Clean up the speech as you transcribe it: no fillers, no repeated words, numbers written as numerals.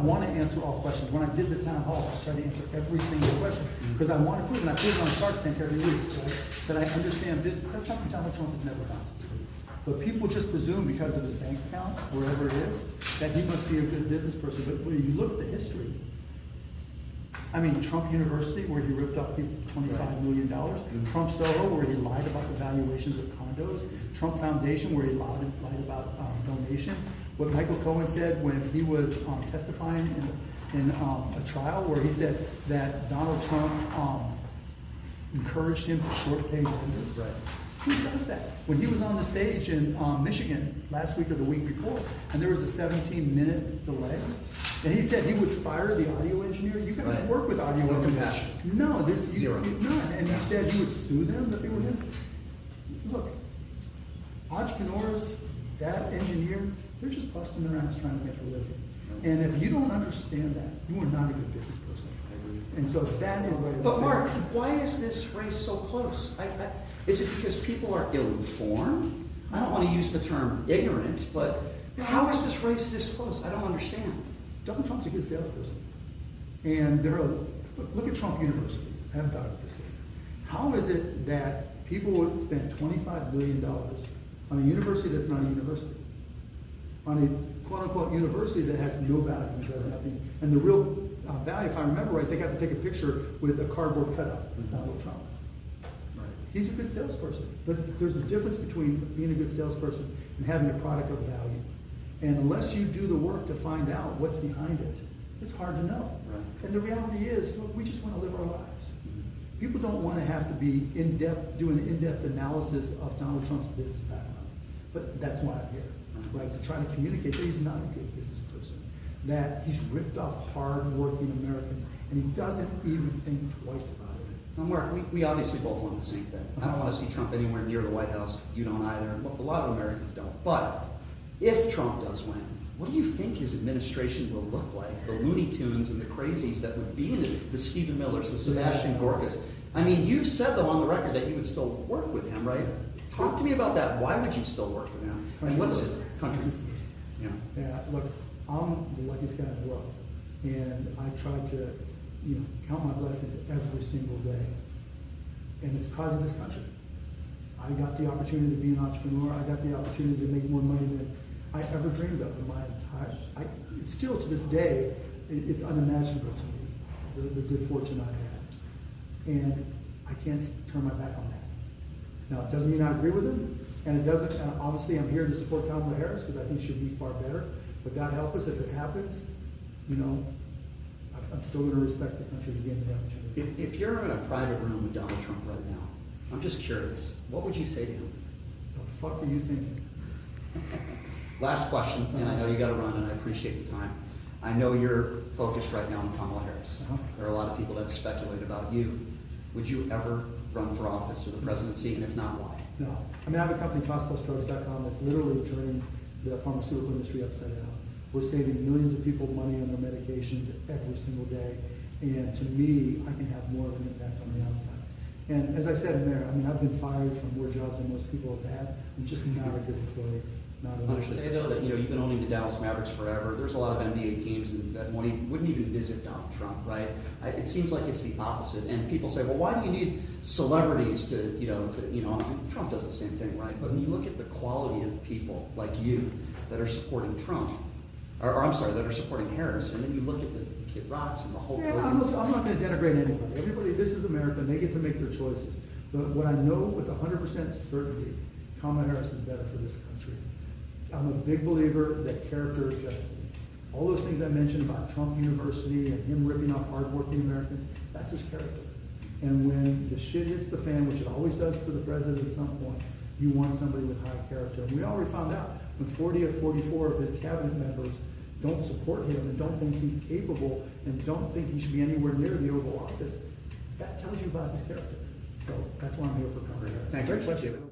want to answer all questions. When I did the town hall, I tried to answer every single question because I want to prove, and I prove it on Shark Tank every week, right, that I understand business. That's something Donald Trump has never done. But people just presume because of his bank account, wherever it is, that he must be a good business person. But when you look at the history, I mean, Trump University, where he ripped off people $25 million. Trump Soho, where he lied about the valuations of condos. Trump Foundation, where he lied about donations. What Michael Cohen said when he was testifying in a trial, where he said that Donald Trump encouraged him to short pay vendors. Right. Who does that? When he was on the stage in Michigan last week or the week before, and there was a 17-minute delay, and he said he would fire the audio engineer. You guys work with audio No engineers. compassion. No, there's Zero. None. And he said he would sue them if they were him. Look, entrepreneurs, that engineer, they're just busting their ass trying to make a living. And if you don't understand that, you are not a good business person. And so that is what. But Mark, why is this race so close? Is it because people are ill-informed? I don't want to use the term ignorant, but how is this race this close? I don't understand. Donald Trump's a good salesperson. And look at Trump University. I haven't thought of this yet. How is it that people would spend $25 billion on a university that's not a university? On a quote-unquote university that has no value, does nothing. And the real value, if I remember right, they got to take a picture with a cardboard cutout of Donald Trump. Right. He's a good salesperson. But there's a difference between being a good salesperson and having a product of value. And unless you do the work to find out what's behind it, it's hard to know. Right. And the reality is, look, we just want to live our lives. People don't want to have to be in-depth, doing an in-depth analysis of Donald Trump's business background. But that's why I'm here, right? To try to communicate that he's not a good business person, that he's ripped off hard-working Americans, and he doesn't even think twice about it. Now, Mark, we obviously both want the same thing. I don't want to see Trump anywhere near the White House. You don't either. A lot of Americans don't. But if Trump does win, what do you think his administration will look like? The Looney Tunes and the crazies that would be in it, the Stephen Millers, the Sebastian Gorkas. I mean, you've said, though, on the record that you would still work with him, right? Talk to me about that. Why would you still work with him? And what's his country? Yeah, look, I'm the luckiest guy in the world. And I try to, count my blessings every single day. And it's because of this country. I got the opportunity to be an entrepreneur. I got the opportunity to make more money than I ever dreamed of in my entire. It's still to this day, it's unimaginable to me the good fortune I had, and I can't turn my back on that. Now, it doesn't mean I agree with him, and it doesn't. Obviously, I'm here to support Kamala Harris because I think she'd be far better. But God help us if it happens. I'm still going to respect the country to give me the opportunity. If you're in a private room with Donald Trump right now, I'm just curious, what would you say to him? The fuck are you thinking? Last question, and I know you got to run, and I appreciate the time. I know you're focused right now on Kamala Harris. There are a lot of people that speculate about you. Would you ever run for office or the presidency, and if not, why? No. I mean, I have a company, costplusdrugs.com, that's literally turning the pharmaceutical industry upside down. We're saving millions of people money on their medications every single day. And to me, I can have more of an impact on the outside. And as I said in there, I mean, I've been fired from more jobs than most people have had. I'm just not a good employee. Say though that you've been owning the Dallas Mavericks forever. There's a lot of NBA teams that wouldn't even visit Donald Trump, right? It seems like it's the opposite. And people say, well, why do you need celebrities to Trump does the same thing, right? But when you look at the quality of people like you that are supporting Trump, or I'm sorry, that are supporting Harris, and then you look at the Kid Rocks and the whole. Yeah, I'm not going to denigrate anybody. Everybody, this is America, and they get to make their choices. But what I know with 100% certainty, Kamala Harris is better for this country. I'm a big believer that character is destiny. All those things I mentioned about Trump University and him ripping off hardworking Americans, that's his character. And when the shit hits the fan, which it always does for the president at some point, you want somebody with high character. And we already found out when 40 or 44 of his cabinet members don't support him and don't think he's capable and don't think he should be anywhere near the Oval Office, that tells you about his character. So that's why I'm here for Kamala Harris. Thank you.